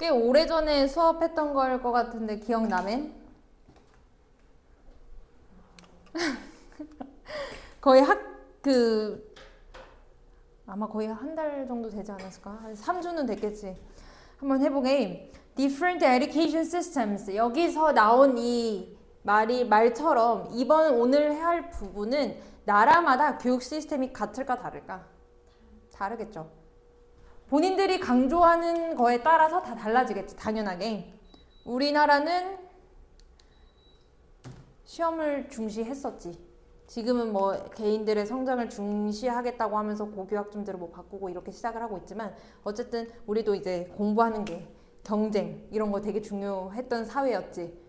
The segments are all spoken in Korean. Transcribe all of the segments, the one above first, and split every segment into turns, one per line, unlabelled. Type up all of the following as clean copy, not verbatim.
꽤 오래전에 수업했던 걸 것 같은데 기억나면? 거의 아마 거의 한 달 정도 되지 않았을까? 한 3주는 됐겠지. 한번 해보게. Different education systems. 여기서 나온 이 말처럼 오늘 해야 할 부분은 나라마다 교육 시스템이 같을까 다를까? 다르겠죠. 본인들이 강조하는 거에 따라서 다 달라지겠지, 당연하게. 우리나라는 시험을 중시했었지. 지금은 뭐 개인들의 성장을 중시하겠다고 하면서 고교 학점들을 뭐 바꾸고 이렇게 시작을 하고 있지만 어쨌든 우리도 이제 공부하는 게 경쟁 이런 거 되게 중요했던 사회였지.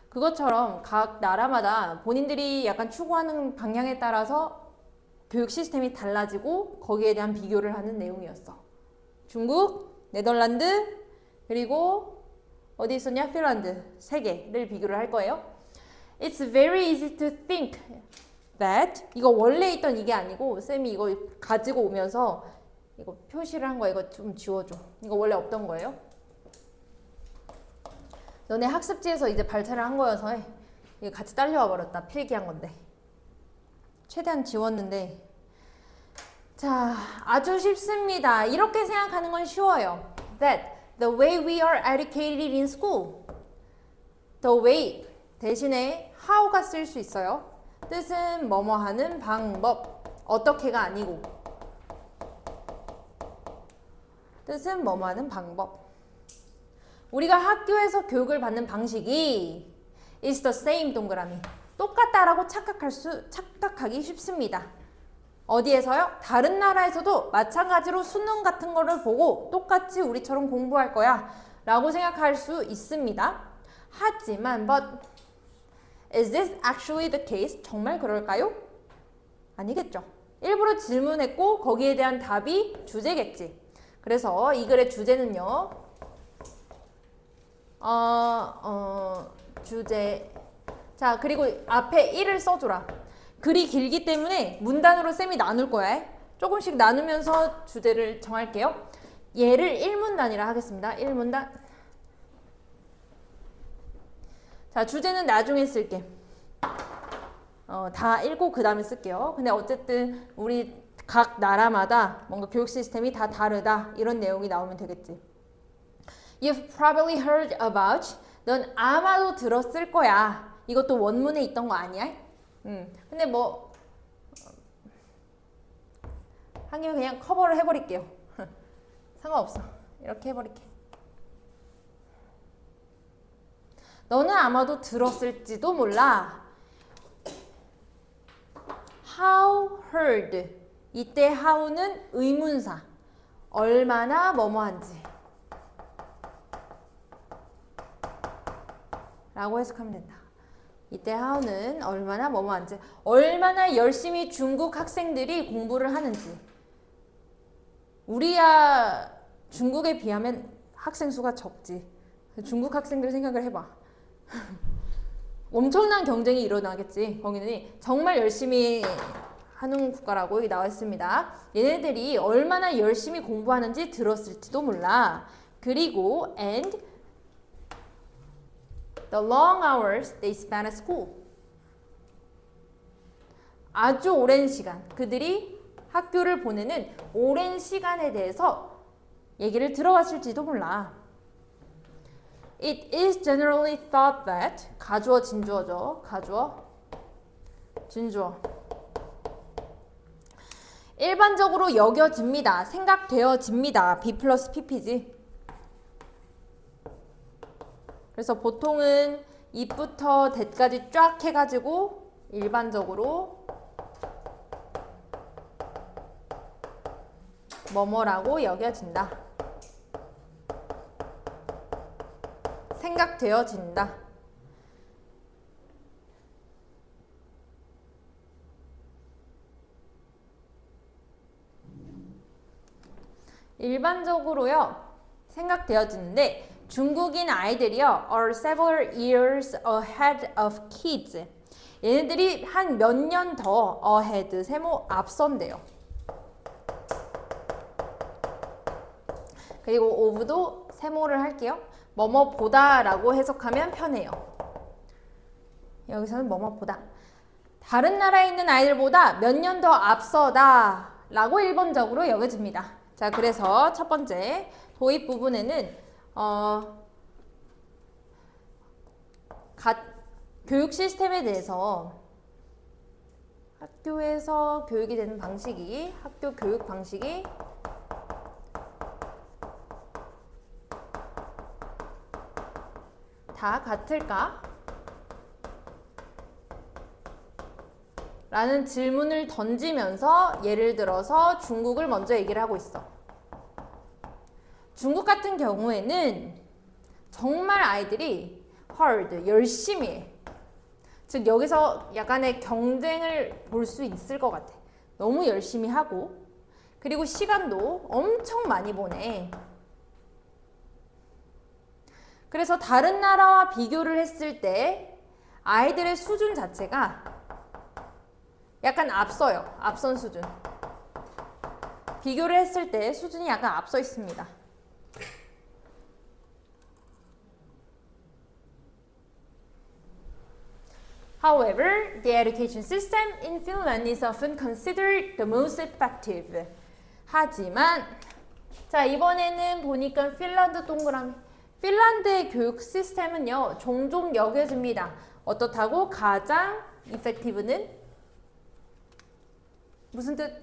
그것처럼 각 나라마다 본인들이 약간 추구하는 방향에 따라서 교육 시스템이 달라지고 거기에 대한 비교를 하는 내용이었어. 중국, 네덜란드, 그리고 어디 있었냐? 핀란드. 3개를 비교를 할 거예요. It's very easy to think that 이거 원래 있던 이게 아니고 쌤이 이거 가지고 오면서 이거 표시를 한 거야. 이거 좀 지워줘. 이거 원래 없던 거예요. 너네 학습지에서 이제 발췌를 한 거여서 이거 같이 딸려와 버렸다. 필기한 건데. 최대한 지웠는데 자, 아주 쉽습니다. 이렇게 생각하는 건 쉬워요. That the way we are educated in school. The way 대신에 how가 쓸 수 있어요. 뜻은 뭐뭐 하는 방법. 어떻게가 아니고. 뜻은 뭐뭐 하는 방법. 우리가 학교에서 교육을 받는 방식이 is the same 동그라미. 똑같다라고 착각하기 쉽습니다. 어디에서요? 다른 나라에서도 마찬가지로 수능 같은 거를 보고 똑같이 우리처럼 공부할 거야 라고 생각할 수 있습니다. 하지만 but is this actually the case? 정말 그럴까요? 아니겠죠. 일부러 질문했고 거기에 대한 답이 주제겠지. 그래서 이 글의 주제는요. 주제. 자, 그리고 앞에 1을 써줘라. 글이 길기 때문에 문단으로 쌤이 나눌 거야. 조금씩 나누면서 주제를 정할게요. 얘를 1문단이라 하겠습니다. 1문단. 자, 주제는 나중에 쓸게. 다 읽고 그 다음에 쓸게요. 근데 어쨌든 우리 각 나라마다 뭔가 교육 시스템이 다 다르다. 이런 내용이 나오면 되겠지. You've probably heard about. 넌 아마도 들었을 거야. 이것도 원문에 있던 거 아니야? 근데 뭐 한 김에 그냥 커버를 해버릴게요. 상관없어. 이렇게 해버릴게. 너는 아마도 들었을지도 몰라. How heard. 이때 how는 의문사. 얼마나 뭐뭐한지 라고 해석하면 된다. 이때 how는 얼마나 뭐뭐한지, 얼마나 열심히 중국 학생들이 공부를 하는지. 우리야 중국에 비하면 학생 수가 적지. 중국 학생들 생각을 해봐. 엄청난 경쟁이 일어나겠지. 거기는 정말 열심히 하는 국가라고 여기 나와 있습니다. 얘네들이 얼마나 열심히 공부하는지 들었을지도 몰라. 그리고 and the long hours they spent at school. 아주 오랜 시간. 그들이 학교를 보내는 오랜 시간에 대해서 얘기를 들어봤을지도 몰라. It is generally thought that. 가주어 진주어죠. 가주어 진주어. 일반적으로 여겨집니다. 생각되어집니다. B 플러스 PP지. 그래서 보통은 입부터 대까지 쫙 해가지고 일반적으로 뭐뭐라고 여겨진다. 생각되어진다. 일반적으로요. 생각되어지는데 중국인 아이들이요. are several years ahead of kids. 얘네들이 한 몇 년 더 ahead, 세모 앞선대요. 그리고 of도 세모를 할게요. 뭐뭐보다라고 해석하면 편해요. 여기서는 뭐뭐보다. 다른 나라에 있는 아이들보다 몇 년 더 앞서다 라고 일반적으로 여겨집니다. 자, 그래서 첫 번째 도입 부분에는 교육 시스템에 대해서 학교에서 교육이 되는 방식이 학교 교육 방식이 다 같을까? 라는 질문을 던지면서 예를 들어서 중국을 먼저 얘기를 하고 있어. 중국 같은 경우에는 정말 아이들이 hard, 열심히 해. 즉 여기서 약간의 경쟁을 볼 수 있을 것 같아. 너무 열심히 하고 그리고 시간도 엄청 많이 보내. 그래서 다른 나라와 비교를 했을 때 아이들의 수준 자체가 약간 앞서요. 앞선 수준. 비교를 했을 때 수준이 약간 앞서 있습니다. However, the education system in Finland is often considered the most effective. 하지만 자 이번에는 보니까 핀란드 동그라미 핀란드의 교육 시스템은요 종종 여겨집니다. 어떻다고? 가장 effective는 무슨 뜻?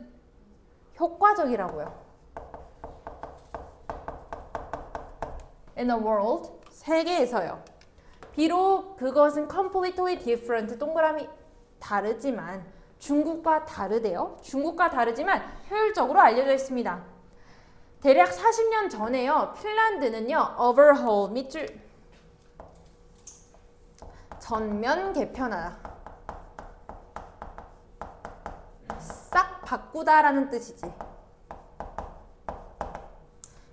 효과적이라고요. In the world, 세계에서요. 비록 그것은 completely different, 동그라미 다르지만 중국과 다르대요. 중국과 다르지만 효율적으로 알려져 있습니다. 대략 40년 전에요. 핀란드는요. overhaul, 밑줄 전면 개편하다. 싹 바꾸다라는 뜻이지.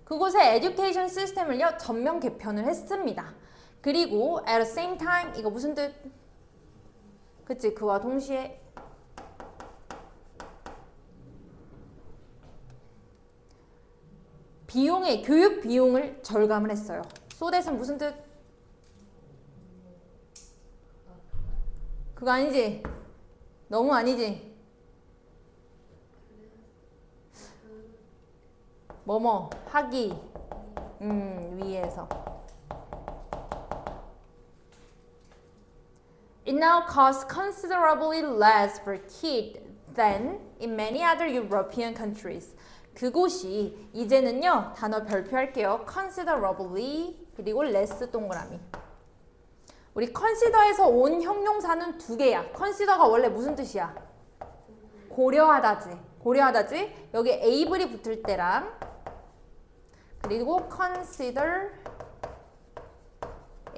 그곳의 에듀케이션 시스템을요. 전면 개편을 했습니다. 그리고 at the same time 이거 무슨 뜻? 그치 그와 동시에 비용의 교육 비용을 절감을 했어요. so that은 무슨 뜻? 그거 아니지? 너무 아니지? 뭐뭐 하기 위에서 It now costs considerably less per kid than in many other European countries. 그곳이 이제는요 단어 별표할게요. considerably 그리고 less 동그라미. 우리 consider에서 온 형용사는 두 개야. consider가 원래 무슨 뜻이야? 고려하다지. 고려하다지. 여기 able이 붙을 때랑 그리고 consider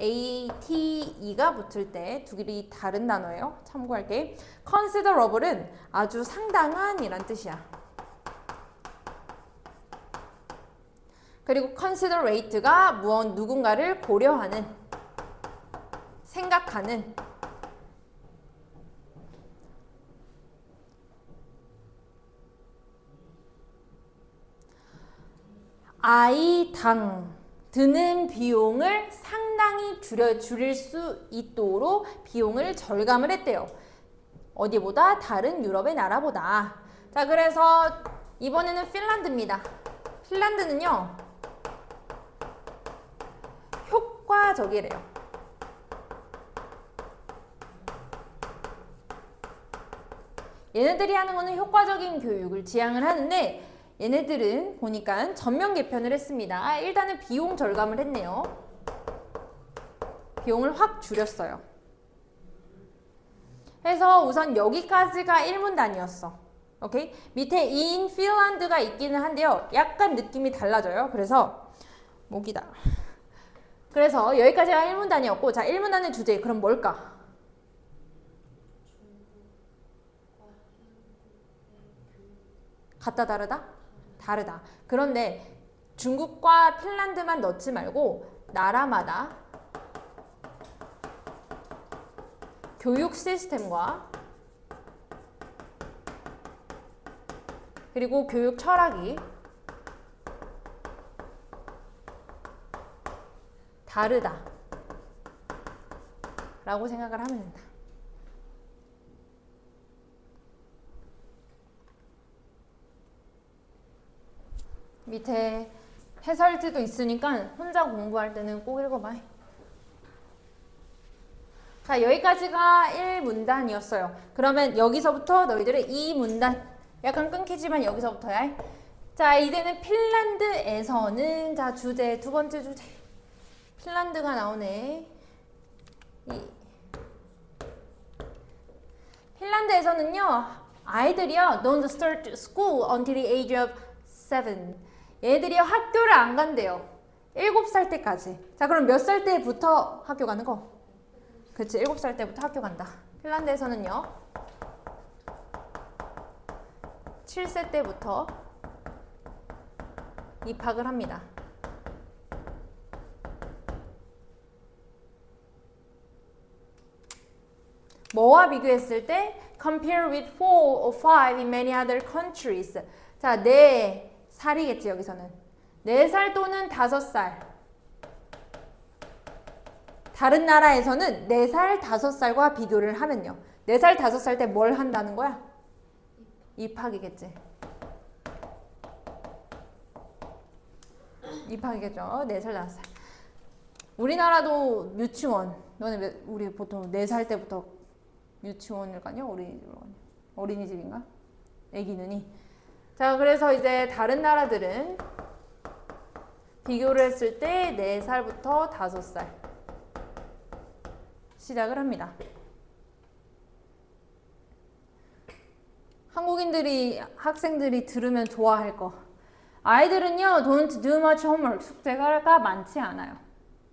ATE가 붙을 때 두 개이 다른 단어예요. 참고할게. considerable은 아주 상당한 이란 뜻이야. 그리고 considerate가 누군가를 고려하는, 생각하는 아이당 드는 비용을 상당히 줄일 수 있도록 비용을 절감을 했대요. 어디보다? 다른 유럽의 나라보다. 자, 그래서 이번에는 핀란드입니다. 핀란드는요 효과적이래요. 얘네들이 하는 거는 효과적인 교육을 지향을 하는데 얘네들은 보니까 전면 개편을 했습니다. 일단은 비용 절감을 했네요. 비용을 확 줄였어요. 해서 우선 여기까지가 1문단이었어. 오케이? 밑에 in 핀란드가 있기는 한데요. 약간 느낌이 달라져요. 그래서 목이다. 그래서 여기까지가 1문단이었고 자 1문단의 주제 그럼 뭘까? 같다 다르다? 다르다. 그런데 중국과 핀란드만 넣지 말고 나라마다 교육 시스템과 그리고 교육 철학이 다르다 라고 생각을 하면 된다. 밑에 해설지도 있으니까 혼자 공부할 때는 꼭 읽어봐. 자, 여기까지가 1문단이었어요. 그러면 여기서부터 너희들의 2문단. 약간 끊기지만 여기서부터야. 자, 이제는 핀란드에서는 자, 주제, 두 번째 주제. 핀란드가 나오네. 핀란드에서는요, 아이들이요, don't start school until the age of 7. 얘들이 학교를 안 간대요. 7살 때까지. 자, 그럼 몇 살 때부터 학교 가는 거? 그치, 7살 때부터 학교 간다. 핀란드에서는요, 7세 때부터 입학을 합니다. 뭐와 비교했을 때? Compare with 4 or 5 in many other countries. 자, 4살이겠지, 여기서는. 4살 또는 5살. 다른 나라에서는 4살, 5살과 비교를 하면요. 4살, 5살 때 뭘 한다는 거야? 입학이겠지. 입학이겠죠. 4살, 5살. 우리나라도 유치원. 우리 보통 4살 때부터 유치원을 가냐? 어린이집인가? 애기 눈이. 자, 그래서 이제 다른 나라들은 비교를 했을 때 4살부터 5살 시작을 합니다. 학생들이 들으면 좋아할 거. 아이들은요, don't do much homework. 숙제가 많지 않아요.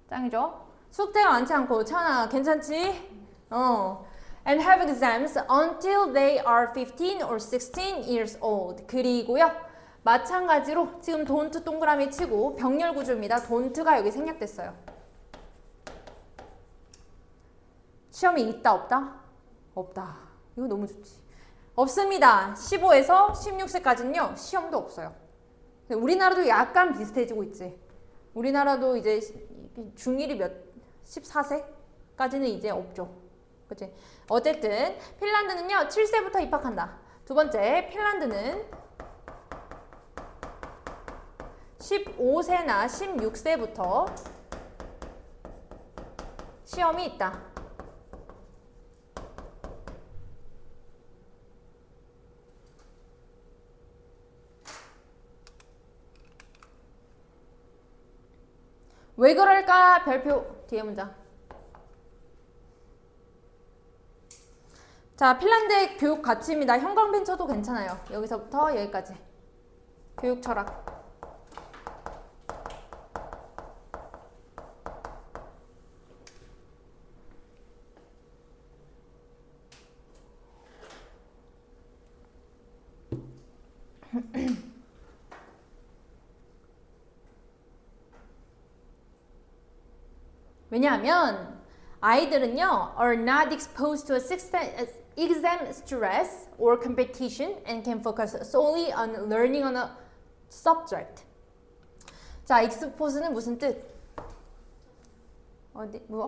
짱이죠? 숙제가 많지 않고, 찬아, 괜찮지? And have exams until they are 15 or 16 years old. 그리고요, 마찬가지로 지금 don't 동그라미 치고 병렬 구조입니다. don't가 여기 생략됐어요. 시험이 있다, 없다? 없다. 이거 너무 좋지. 없습니다. 15에서 16세까지는요, 시험도 없어요. 우리나라도 약간 비슷해지고 있지. 우리나라도 이제 중1이 14세까지는 이제 없죠. 그치? 어쨌든 핀란드는요, 7세부터 입학한다. 두 번째, 핀란드는 15세나 16세부터 시험이 있다. 왜 그럴까? 별표 뒤에 문장. 자, 핀란드의 교육 가치입니다. 형광펜 쳐도 괜찮아요. 여기서부터 여기까지. 교육 철학. 왜냐하면 아이들은요, are not exposed to exam stress or competition and can focus solely on learning on a subject. 자, expose는 무슨 뜻? 뭐?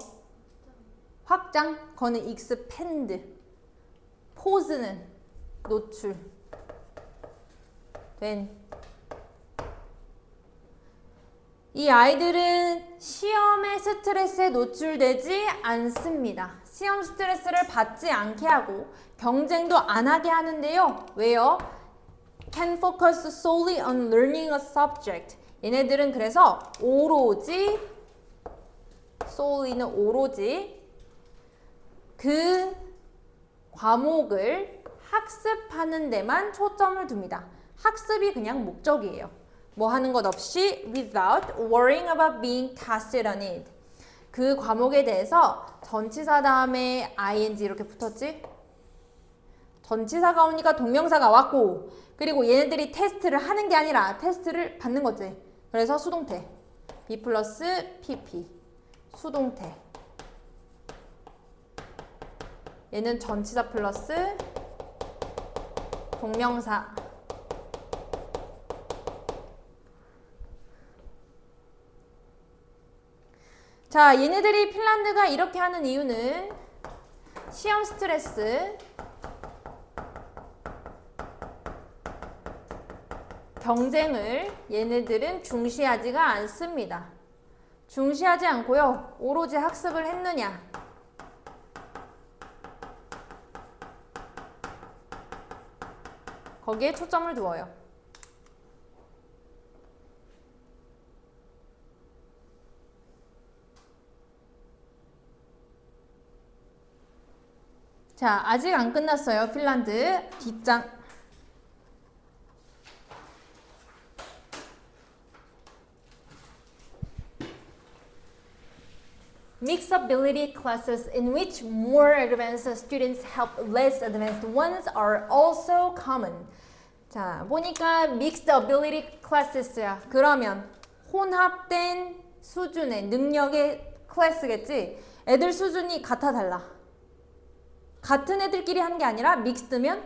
확장? 그거는 expand. pose는 노출. 이 아이들은 시험의 스트레스에 노출되지 않습니다. 시험 스트레스를 받지 않게 하고 경쟁도 안 하게 하는데요. 왜요? Can focus solely on learning a subject. 얘네들은 그래서 오로지 solely는 오로지 그 과목을 학습하는 데만 초점을 둡니다. 학습이 그냥 목적이에요. 뭐 하는 것 없이 without worrying about being tested on it. 그 과목에 대해서 전치사 다음에 ing 이렇게 붙었지? 전치사가 오니까 동명사가 왔고, 그리고 얘네들이 테스트를 하는 게 아니라 테스트를 받는 거지. 그래서 수동태 B 플러스 PP 수동태. 얘는 전치사 플러스 동명사. 자, 얘네들이 핀란드가 이렇게 하는 이유는 시험 스트레스, 경쟁을 얘네들은 중시하지가 않습니다. 중시하지 않고요. 오로지 학습을 했느냐. 거기에 초점을 두어요. 자, 아직 안 끝났어요. 핀란드 뒷장. Mixed ability classes in which more advanced students help less advanced ones are also common. 자, 보니까 mixed ability classes야. 그러면 혼합된 수준의 능력의 클래스겠지? 애들 수준이 같아 달라. 같은 애들끼리 하는 게 아니라 믹스드면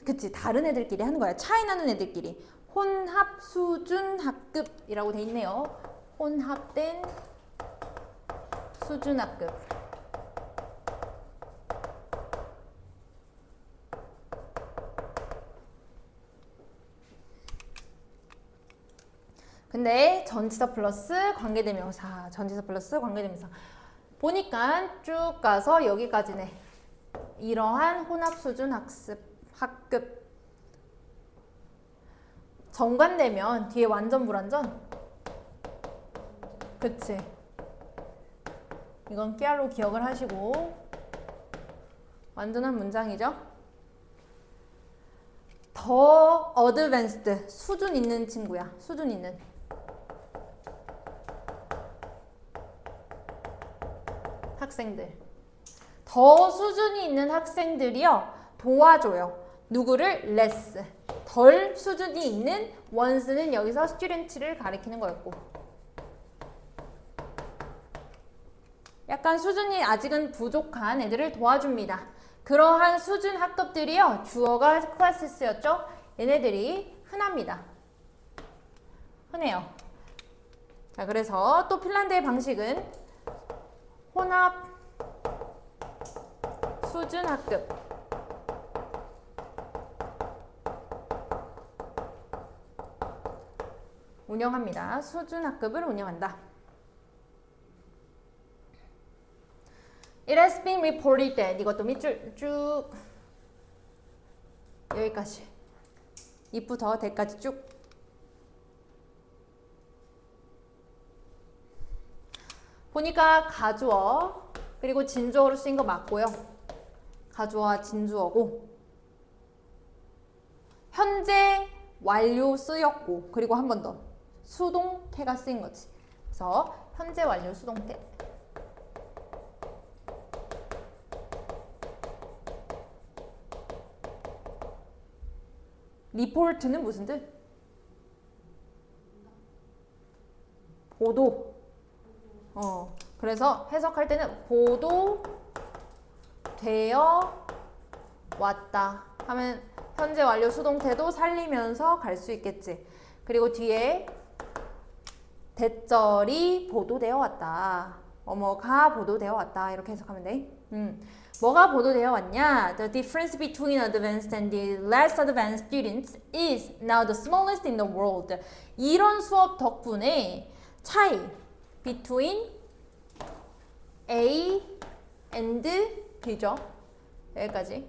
그치 다른 애들끼리 하는 거야. 차이 나는 애들끼리. 혼합 수준 학급이라고 돼 있네요. 혼합된 수준 학급. 근데 전치사 플러스 관계대명사, 전치사 플러스 관계대명사. 보니까 쭉 가서 여기까지네. 이러한 혼합 수준 학급. 정관되면 뒤에 완전 불완전? 그치. 이건 깨알로 기억을 하시고 완전한 문장이죠. 더 어드밴스드 수준 있는 친구야. 수준 있는. 학생들. 더 수준이 있는 학생들이요. 도와줘요. 누구를? less. 덜 수준이 있는 ones는 여기서 students를 가리키는 거였고. 약간 수준이 아직은 부족한 애들을 도와줍니다. 그러한 수준 학급들이요. 주어가 classes였죠. 얘네들이 흔합니다. 흔해요. 자, 그래서 또 핀란드의 방식은 혼합 수준 학급. 운영합니다. 수준 학급을 운영한다. It has been reported that 이것도 밑줄 쭉 여기까지 if부터 that까지 쭉 보니까 가주어 그리고 진주어로 쓰인 거 맞고요. 가주어와 진주어고 현재 완료 쓰였고 그리고 한 번 더 수동태가 쓰인 거지. 그래서 현재 완료 수동태. 리포트는 무슨 뜻? 보도. 그래서 해석할 때는 보도되어 왔다 하면 현재 완료 수동태도 살리면서 갈 수 있겠지. 그리고 뒤에 대절이 보도되어 왔다. 뭐가 보도되어 왔다. 이렇게 해석하면 돼. 뭐가 보도되어 왔냐? The difference between advanced and the less advanced students is now the smallest in the world. 이런 수업 덕분에 차이 between A and B죠. 여기까지.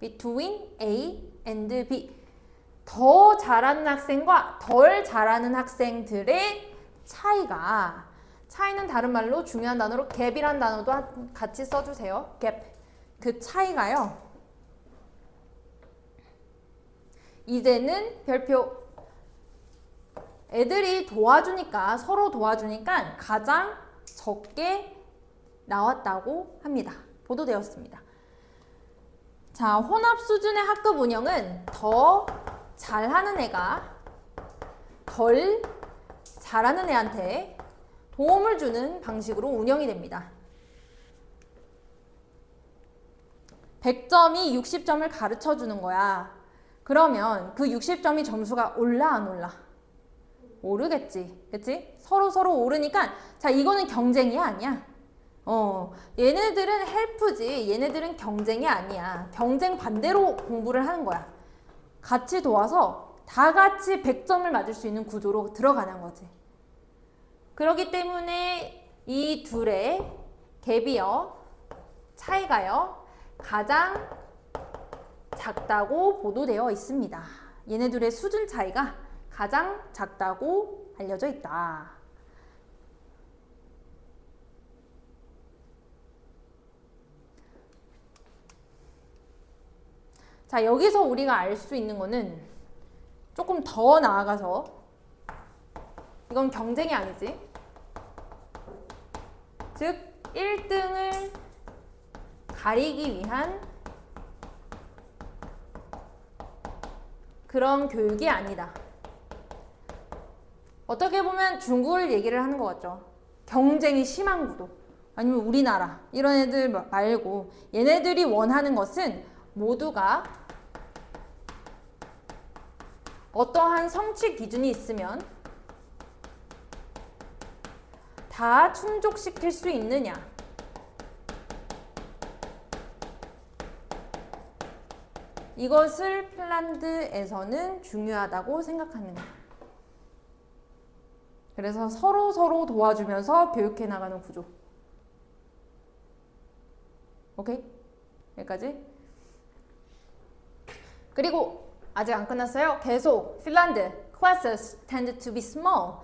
between A and B. 더 잘하는 학생과 덜 잘하는 학생들의 차이는 다른 말로 중요한 단어로 갭이란 단어도 같이 써주세요. 갭. 그 차이가요. 이제는 별표. 애들이 도와주니까 서로 도와주니까 가장 적게 나왔다고 합니다. 보도되었습니다. 자, 혼합 수준의 학급 운영은 더 잘하는 애가 덜 잘하는 애한테 도움을 주는 방식으로 운영이 됩니다. 100점이 60점을 가르쳐 주는 거야. 그러면 그 60점이 점수가 올라 안 올라? 오르겠지. 그치? 서로 오르니까 자 이거는 경쟁이 아니야. 얘네들은 헬프지. 얘네들은 경쟁이 아니야. 경쟁 반대로 공부를 하는 거야. 같이 도와서 다 같이 100점을 맞을 수 있는 구조로 들어가는 거지. 그렇기 때문에 이 둘의 갭이요. 차이가요. 가장 작다고 보도되어 있습니다. 얘네들의 수준 차이가 가장 작다고 알려져 있다. 자, 여기서 우리가 알 수 있는 거는 조금 더 나아가서 이건 경쟁이 아니지. 즉 1등을 가리기 위한 그런 교육이 아니다. 어떻게 보면 중국을 얘기를 하는 것 같죠. 경쟁이 심한 구도. 아니면 우리나라 이런 애들 말고 얘네들이 원하는 것은 모두가 어떠한 성취 기준이 있으면 다 충족시킬 수 있느냐. 이것을 핀란드에서는 중요하다고 생각하는 거예요. 그래서 서로 도와주면서 교육해 나가는 구조. 오케이? 여기까지. 그리고 아직 안 끝났어요. 계속 핀란드 classes tend to be small.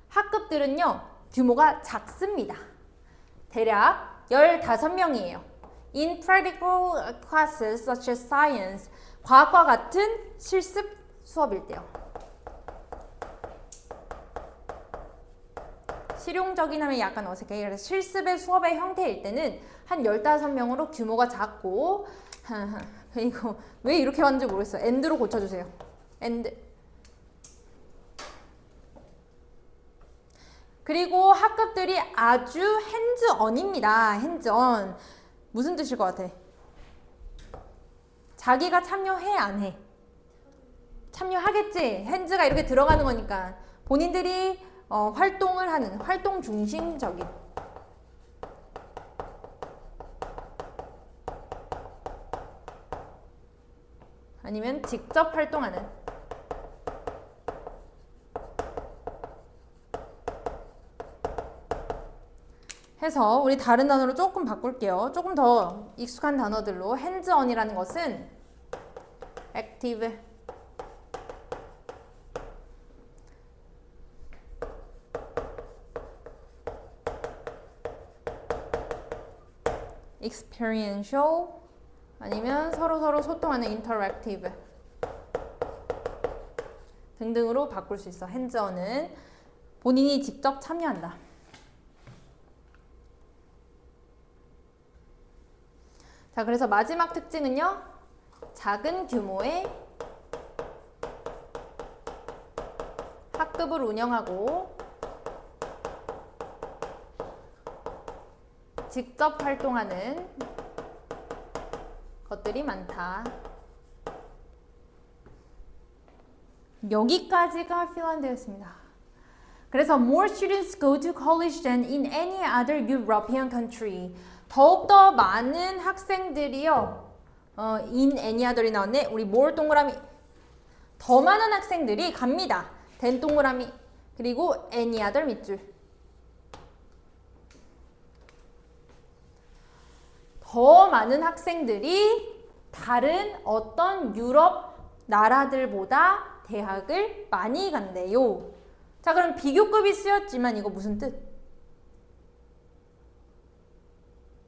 학급들은요. 규모가 작습니다. 대략 15명이에요. In practical classes such as science. 과학과 같은 실습 수업일 때요. 실용적인 하면 약간 어색해. 그래서 실습의 수업의 형태일 때는 한 15명으로 규모가 작고 이거 왜 이렇게 왔는지 모르겠어요. end로 고쳐주세요. end. 그리고 학급들이 아주 핸즈언입니다. 핸즈언. 무슨 뜻일 것 같아? 자기가 참여해 안 해? 참여하겠지. 핸즈가 이렇게 들어가는 거니까 본인들이 활동을 하는 활동 중심적인 아니면 직접 활동하는 해서 우리 다른 단어로 조금 바꿀게요. 조금 더 익숙한 단어들로 핸즈언이라는 것은 active experiential 아니면 서로 소통하는 interactive 등등으로 바꿀 수 있어. 핸즈언은 본인이 직접 참여한다. 자, 그래서 마지막 특징은요. 작은 규모의 학급을 운영하고 직접 활동하는 것들이 많다. 여기까지가 핀란드였습니다. 그래서 more students go to college than in any other European country. 더욱더 많은 학생들이요. in any other이 나왔네. 우리 more 동그라미. 더 많은 학생들이 갑니다. than 동그라미. 그리고 any other 밑줄. 더 많은 학생들이 다른 어떤 유럽 나라들보다 대학을 많이 간대요. 자, 그럼 비교급이 쓰였지만 이거 무슨 뜻?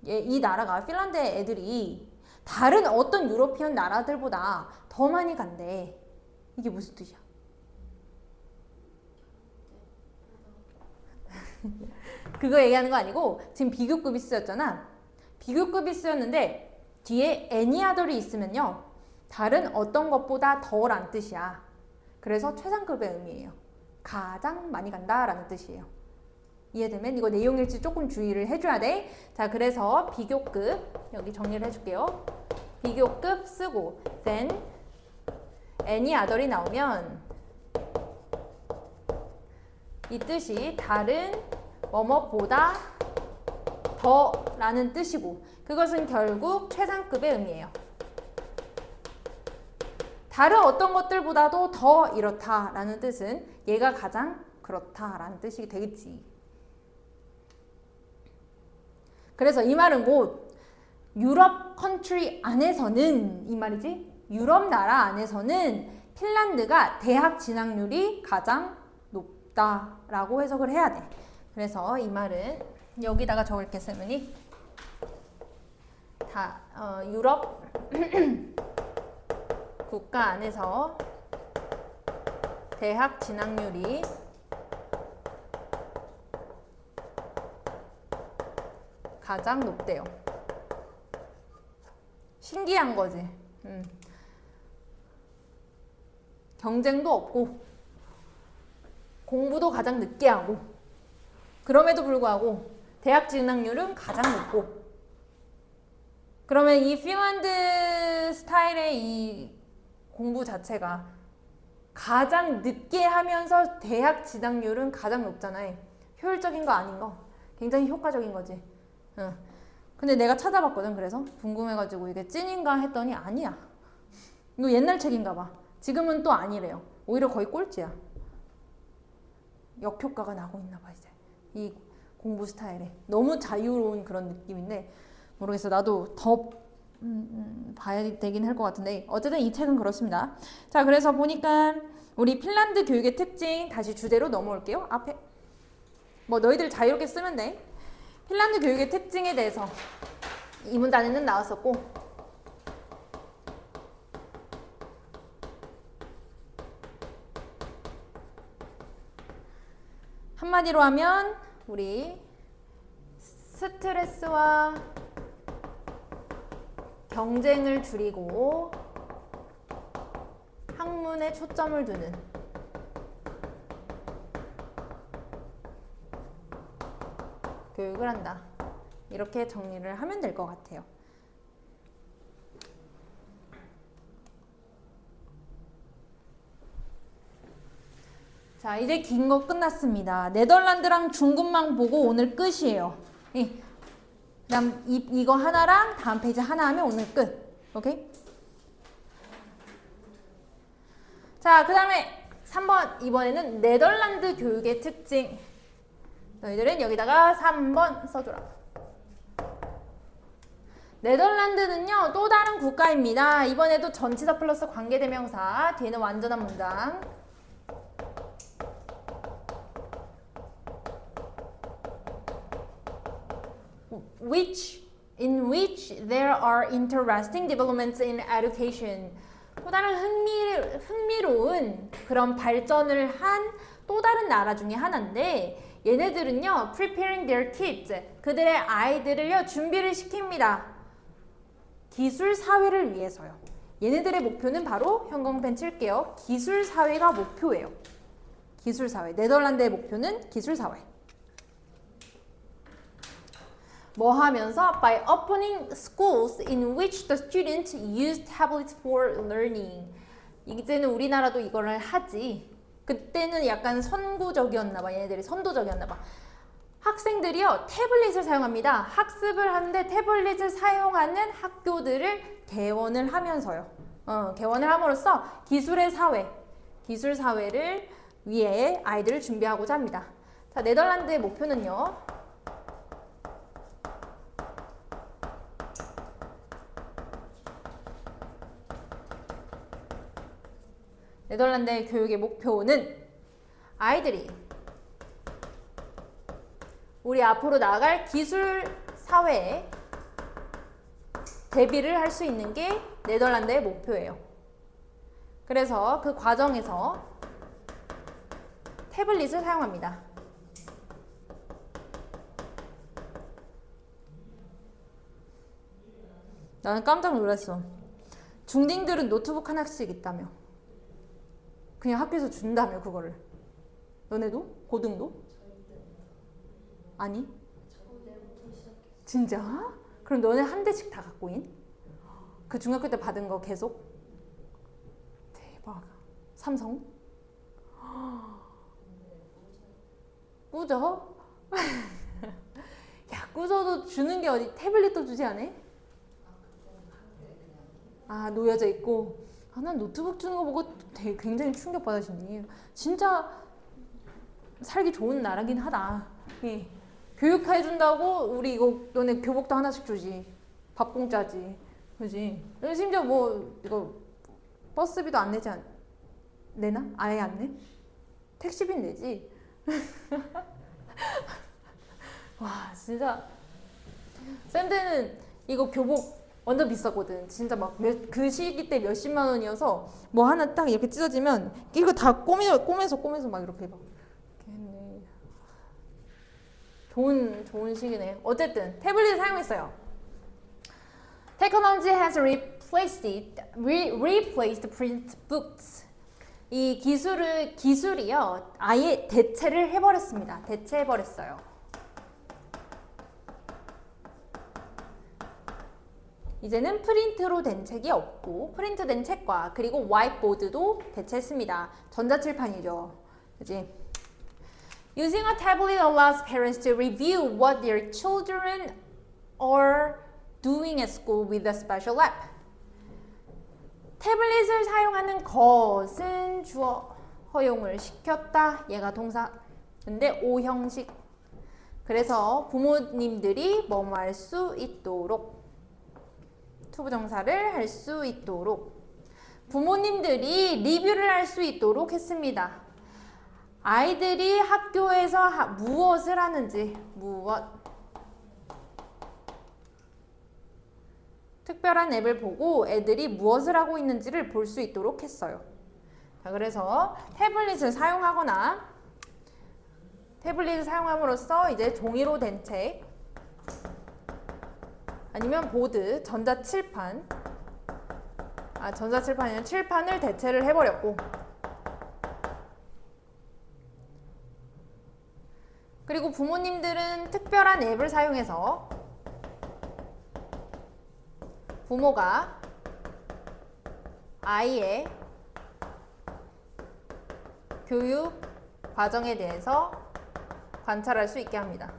이 나라가 핀란드의 애들이 다른 어떤 유로피언 나라들보다 더 많이 간대. 이게 무슨 뜻이야? 그거 얘기하는 거 아니고 지금 비교급이 쓰였잖아. 비교급이 쓰였는데 뒤에 any other이 있으면요. 다른 어떤 것보다 덜란 뜻이야. 그래서 최상급의 의미예요. 가장 많이 간다라는 뜻이에요. 이해되면 이거 내용일지 조금 주의를 해줘야 돼. 자, 그래서 비교급 여기 정리를 해줄게요. 비교급 쓰고 then any other이 나오면 이 뜻이 다른 뭐뭐보다 더라는 뜻이고 그것은 결국 최상급의 의미예요. 다른 어떤 것들보다도 더 이렇다라는 뜻은 얘가 가장 그렇다라는 뜻이 되겠지. 그래서 이 말은 곧 유럽 컨트리 안에서는 이 말이지. 유럽 나라 안에서는 핀란드가 대학 진학률이 가장 높다라고 해석을 해야 돼. 그래서 이 말은 여기다가 적을게 쌤은이 유럽 국가 안에서 대학 진학률이 가장 높대요. 신기한 거지. 경쟁도 없고 공부도 가장 늦게 하고 그럼에도 불구하고 대학 진학률은 가장 높고 그러면 이 핀란드 스타일의 이 공부 자체가 가장 늦게 하면서 대학 진학률은 가장 높잖아요. 효율적인 거 아닌 거. 굉장히 효과적인 거지. 근데 내가 찾아봤거든. 그래서 궁금해가지고 이게 찐인가 했더니 아니야. 이거 옛날 책인가 봐. 지금은 또 아니래요. 오히려 거의 꼴찌야. 역효과가 나고 있나 봐 이제. 이 공부 스타일에. 너무 자유로운 그런 느낌인데 모르겠어. 나도 더 봐야 되긴 할 것 같은데 어쨌든 이 책은 그렇습니다. 자, 그래서 보니까 우리 핀란드 교육의 특징 다시 주제로 넘어올게요. 앞에 뭐 너희들 자유롭게 쓰면 돼. 핀란드 교육의 특징에 대해서 이 문단에는 나왔었고 한마디로 하면 우리 스트레스와 경쟁을 줄이고 학문에 초점을 두는 교육을 한다. 이렇게 정리를 하면 될 것 같아요. 자, 이제 긴 거 끝났습니다. 네덜란드랑 중국만 보고 오늘 끝이에요. 그다음 이거 하나랑 다음 페이지 하나 하면 오늘 끝. 오케이? 자, 그 다음에 3번 이번에는 네덜란드 교육의 특징. 너희들은 여기다가 3번 써줘라. 네덜란드는요 또 다른 국가입니다. 이번에도 전치사 플러스 관계대명사 뒤에는 완전한 문장. in which there are interesting developments in education. 또 다른 흥미로운 그런 발전을 한 또 다른 나라 중에 하나인데 얘네들은요 preparing their kids. 그들의 아이들을요 준비를 시킵니다. 기술 사회를 위해서요. 얘네들의 목표는 바로 형광펜 칠게요. 기술 사회가 목표예요. 기술 사회. 네덜란드의 목표는 기술 사회. 뭐 하면서 by opening schools in which the students use tablets for learning. 이제는 우리나라도 이거를 하지. 그때는 약간 선구적이었나 봐. 얘네들이 선도적이었나 봐. 학생들이요 태블릿을 사용합니다. 학습을 하는데 태블릿을 사용하는 학교들을 개원을 하면서요. 개원을 함으로써 기술의 사회, 기술 사회를 위해 아이들을 준비하고자 합니다. 자, 네덜란드의 목표는요. 네덜란드의 교육의 목표는 아이들이 우리 앞으로 나아갈 기술 사회에 대비를 할 수 있는 게 네덜란드의 목표예요. 그래서 그 과정에서 태블릿을 사용합니다. 나는 깜짝 놀랐어. 중딩들은 노트북 하나씩 있다며. 그냥 학교에서 준다며 그거를. 너네도? 고등도? 아니? 진짜? 그럼 너네 한 대씩 다 갖고 인? 그 중학교 때 받은 거 계속? 대박. 삼성? 꾸져? 야, 꾸져도 주는 게 어디 태블릿도 주지 않아? 아, 놓여져 있고. 아, 난 노트북 주는 거 보고 되게 굉장히 충격받으시니. 진짜 살기 좋은 나라긴 하다. 예. 교육해준다고 우리 이거 너네 교복도 하나씩 주지. 밥 공짜지. 그지? 심지어 뭐 이거 버스비도 안 내지 내나? 아예 안 내? 택시비 내지. 와, 진짜 쌤 때는 이거 교복 완전 비쌌거든. 진짜 막 그 시기 때 몇십만 원이어서 뭐 하나 딱 이렇게 찢어지면 이거 다 꼬매서 막 이렇게 막 했네. 좋은 시기네. 어쨌든 태블릿을 사용했어요. Technology has replaced print books. 이 기술이요 아예 대체를 해버렸습니다. 대체해버렸어요. 이제는 프린트로 된 책이 없고 프린트된 책과 그리고 화이트보드도 대체했습니다. 전자칠판이죠. 그치? Using a tablet allows parents to review what their children are doing at school with a special app. 태블릿을 사용하는 것은 주어 허용을 시켰다. 얘가 동사. 근데 오형식. 그래서 부모님들이 뭐뭐 할 수 있도록 투부정사를 할 수 있도록 부모님들이 리뷰를 할 수 있도록 했습니다. 아이들이 학교에서 무엇을 하는지 특별한 앱을 보고 애들이 무엇을 하고 있는지를 볼 수 있도록 했어요. 자, 그래서 태블릿을 사용함으로써 이제 종이로 된 책 아니면 보드, 전자칠판이 아니라 칠판을 대체를 해버렸고 그리고 부모님들은 특별한 앱을 사용해서 부모가 아이의 교육 과정에 대해서 관찰할 수 있게 합니다.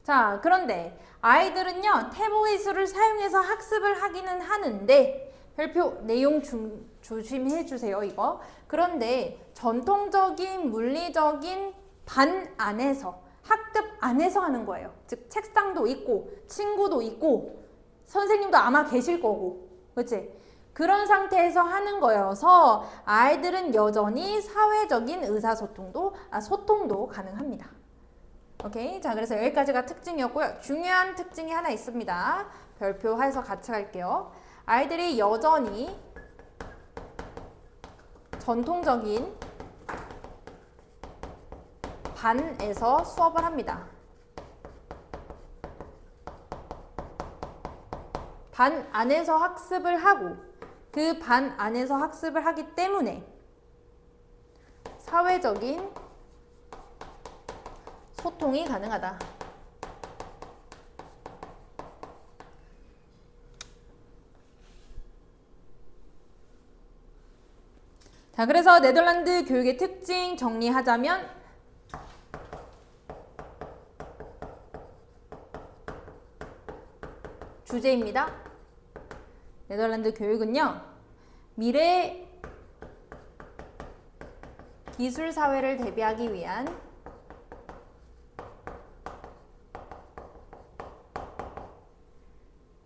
자, 그런데 아이들은요 태블릿을 사용해서 학습을 하기는 하는데 별표 내용 조심해 주세요 이거. 그런데 전통적인 물리적인 반 안에서 학급 안에서 하는 거예요. 즉 책상도 있고 친구도 있고 선생님도 아마 계실 거고 그치? 그런 상태에서 하는 거여서 아이들은 여전히 사회적인 소통도 가능합니다. 오케이. 자, 그래서 여기까지가 특징이었고요. 중요한 특징이 하나 있습니다. 별표해서 같이 갈게요. 아이들이 여전히 전통적인 반에서 수업을 합니다. 반 안에서 학습을 하고 그 반 안에서 학습을 하기 때문에 사회적인 소통이 가능하다. 자, 그래서 네덜란드 교육의 특징 정리하자면 주제입니다. 네덜란드 교육은요, 미래 기술 사회를 대비하기 위한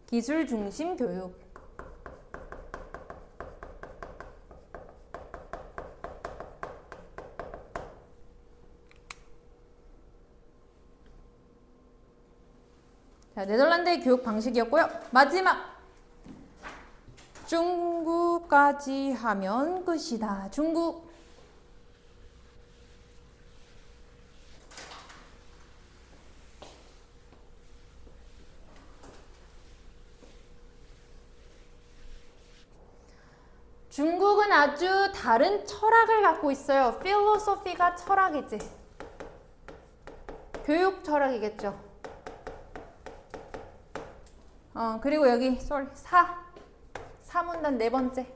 기술 중심 교육. 자, 네덜란드의 교육 방식이었고요. 마지막 중국까지 하면 끝이다. 중국은 아주 다른 철학을 갖고 있어요. 필로소피가 철학이지. 교육 철학이겠죠. 그리고 여기 사문단 네 번째.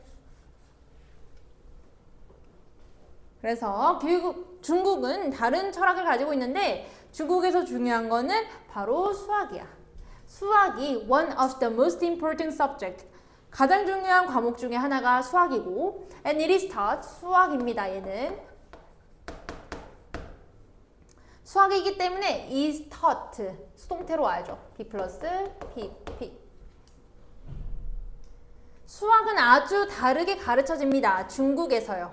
그래서 중국은 다른 철학을 가지고 있는데 중국에서 중요한 거는 바로 수학이야. 수학이 one of the most important subject. 가장 중요한 과목 중에 하나가 수학이고 and it is taught. 수학입니다. 얘는. 수학이기 때문에 is taught. 수동태로 와야죠. be 플러스 p. 수학은 아주 다르게 가르쳐집니다. 중국에서요.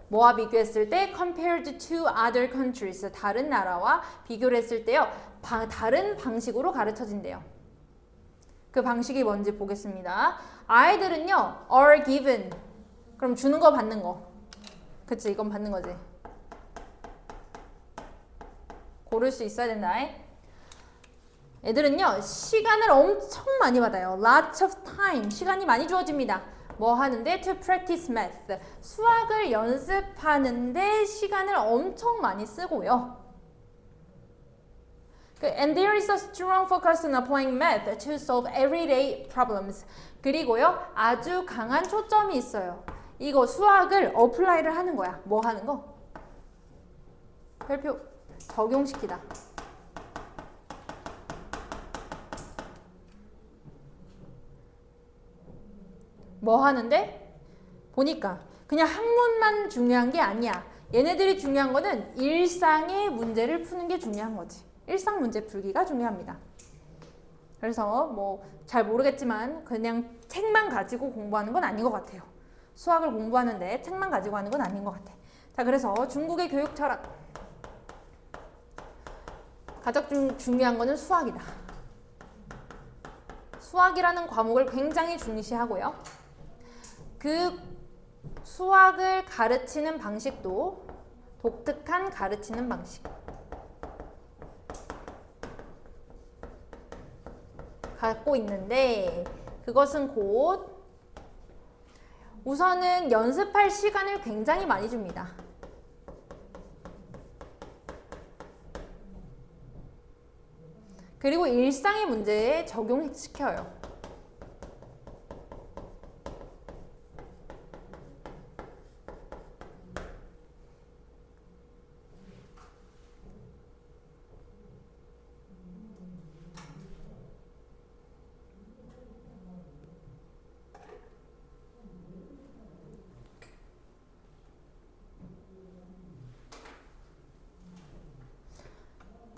뭐와 비교했을 때 compared to other countries. 다른 나라와 비교를 했을 때요. 다른 방식으로 가르쳐진대요. 그 방식이 뭔지 보겠습니다. 아이들은요. are given. 그럼 주는 거 받는 거. 그치, 이건 받는 거지. 고를 수 있어야 된다. 애들은요. 시간을 엄청 많이 받아요. Lots of time. 시간이 많이 주어집니다. 뭐 하는데? To practice math. 수학을 연습하는데 시간을 엄청 많이 쓰고요. And there is a strong focus on applying math to solve everyday problems. 그리고요, 아주 강한 초점이 있어요. 이거 수학을 어플라이를 하는 거야. 뭐 하는 거? 별표 적용시키다. 뭐 하는데? 보니까 그냥 학문만 중요한 게 아니야. 얘네들이 중요한 거는 일상의 문제를 푸는 게 중요한 거지. 일상 문제 풀기가 중요합니다. 그래서 뭐 잘 모르겠지만 그냥 책만 가지고 공부하는 건 아닌 것 같아요. 수학을 공부하는데 책만 가지고 하는 건 아닌 것 같아. 자, 그래서 중국의 교육 철학. 가장 중요한 거는 수학이다. 수학이라는 과목을 굉장히 중시하고요. 그 수학을 가르치는 방식도 독특한 가르치는 방식. 갖고 있는데 그것은 곧 우선은 연습할 시간을 굉장히 많이 줍니다. 그리고 일상의 문제에 적용시켜요.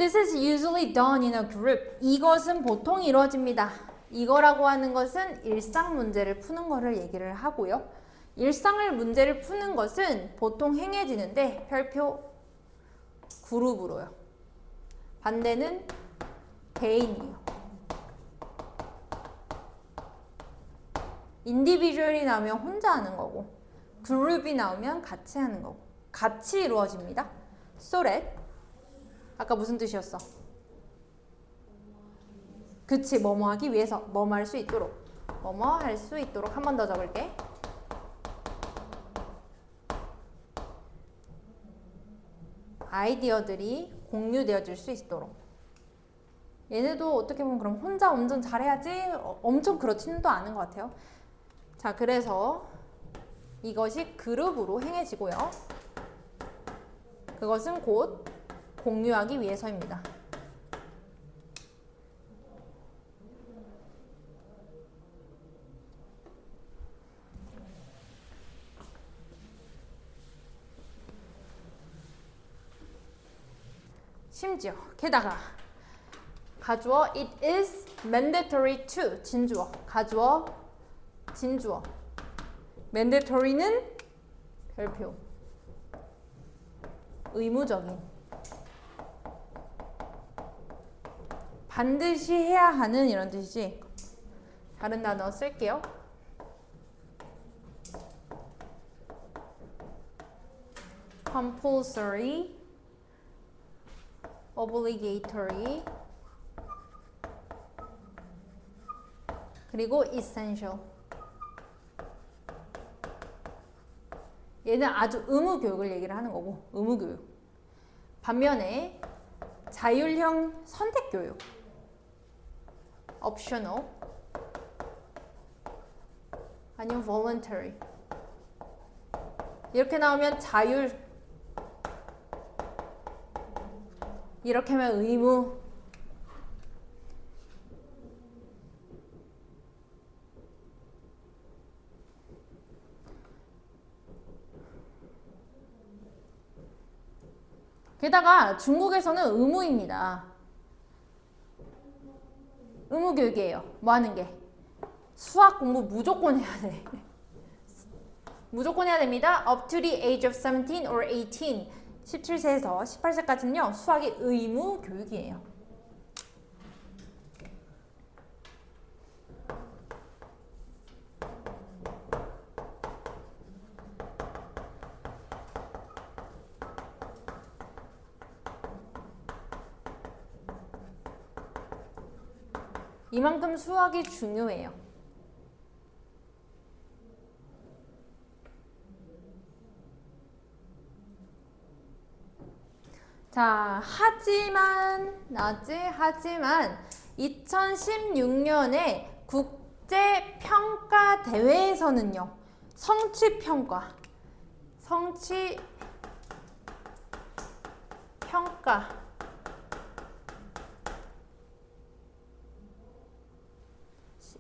This is usually done in a group. 이것은 보통 이루어집니다. 이거라고 하는 것은 일상 문제를 푸는 거를 얘기를 하고요. 일상을 문제를 푸는 것은 보통 행해지는데 별표 그룹으로요. 반대는 개인이요. 인디비주얼이 나오면 혼자 하는 거고 그룹이 나오면 같이 하는 거고 같이 이루어집니다. So that 아까 무슨 뜻이었어? 그치, 뭐뭐 하기 위해서, 뭐뭐 할 수 있도록. 뭐뭐 할 수 있도록. 한 번 더 적을게. 아이디어들이 공유되어질 수 있도록. 얘네도 어떻게 보면 그럼 혼자 완전 잘해야지 엄청 그렇지는 또 않은 것 같아요. 자, 그래서 이것이 그룹으로 행해지고요. 그것은 곧 공유하기 위해서입니다. 심지어 게다가 가주어 it is mandatory to 진주어 가주어 진주어 mandatory는 별표 의무적인 반드시 해야 하는 이런 뜻이지. 다른 단어 쓸게요. compulsory, obligatory, 그리고 essential. 얘는 아주 의무 교육을 얘기를 하는 거고, 의무 교육. 반면에 자율형 선택 교육. optional 아니면 voluntary. 이렇게 나오면 자율, 이렇게 하면 의무. 게다가 중국에서는 의무입니다. 의무 교육이에요. 뭐 하는 게? 수학 공부 무조건 해야 돼. 무조건 해야 됩니다. Up to the age of 17 or 18. 17세에서 18세까지는요. 수학이 의무 교육이에요. 이만큼 수학이 중요해요. 자, 하지만 2016년에 국제평가 대회에서는요. 성취평가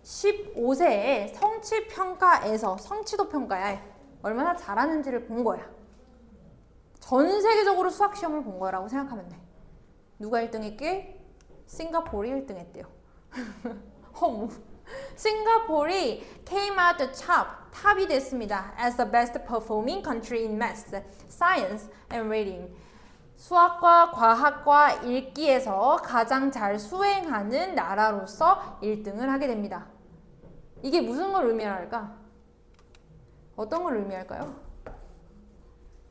15세의 성취평가에서 성취도 평가에 얼마나 잘하는지를 본 거야. 전 세계적으로 수학 시험을 본 거라고 생각하면 돼. 누가 1등 했게? 싱가포르이 1등 했대요. 허무. 싱가포르이 came out the top, 탑이 됐습니다. As the best performing country in math, science and reading. 수학과 과학과 읽기에서 가장 잘 수행하는 나라로서 1등을 하게 됩니다. 이게 무슨 걸 의미할까? 어떤 걸 의미할까요?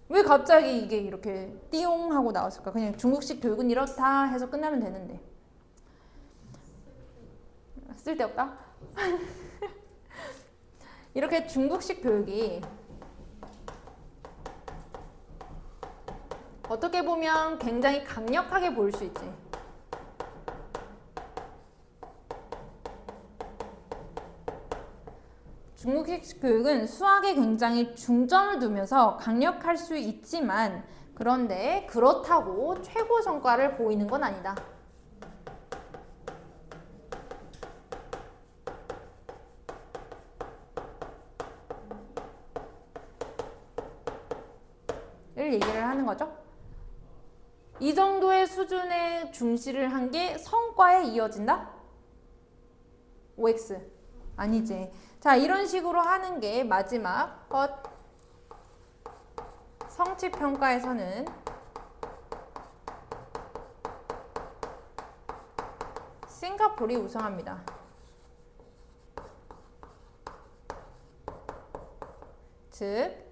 왜 갑자기 이게 이렇게 띠용 하고 나왔을까? 그냥 중국식 교육은 이렇다 해서 끝나면 되는데. 쓸데없다? 이렇게 중국식 교육이 어떻게 보면 굉장히 강력하게 보일 수 있지. 중국식 교육은 수학에 굉장히 중점을 두면서 강력할 수 있지만 그런데 그렇다고 최고 성과를 보이는 건 아니다. 를 얘기를 하는 거죠. 이 정도의 수준의 중시를 한 게 성과에 이어진다? OX 아니지. 자, 이런 식으로 하는 게 마지막 것. 성취평가에서는 싱가포르이 우승합니다. 즉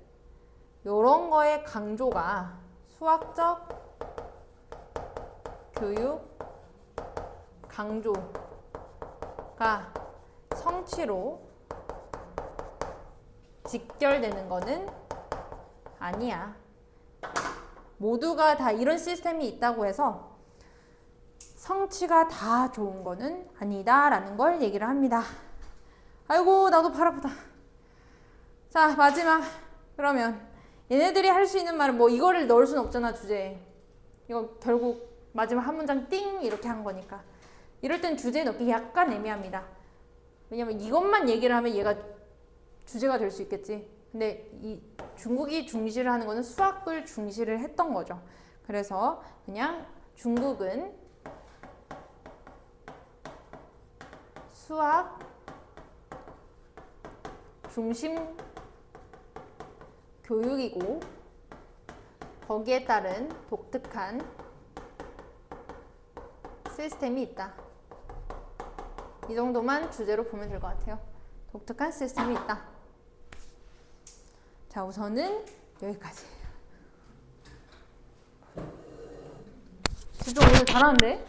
요런 거의 강조가 수학적 교육 강조가 성취로 직결되는 거는 아니야. 모두가 다 이런 시스템이 있다고 해서 성취가 다 좋은 거는 아니다 라는 걸 얘기를 합니다. 아이고 나도 팔 아프다. 자, 마지막. 그러면 얘네들이 할 수 있는 말은 뭐 이거를 넣을 순 없잖아, 주제에. 이거 결국 마지막 한 문장 띵 이렇게 한 거니까. 이럴 땐 주제에 넣기 약간 애매합니다. 왜냐면 이것만 얘기를 하면 얘가 주제가 될 수 있겠지. 근데 이 중국이 중시를 하는 거는 수학을 중시를 했던 거죠. 그래서 그냥 중국은 수학 중심 교육이고 거기에 따른 독특한 시스템이 있다. 이 정도만 주제로 보면 될 것 같아요. 독특한 시스템이 있다. 자, 우선은 여기까지. 진짜 오늘 잘하는데?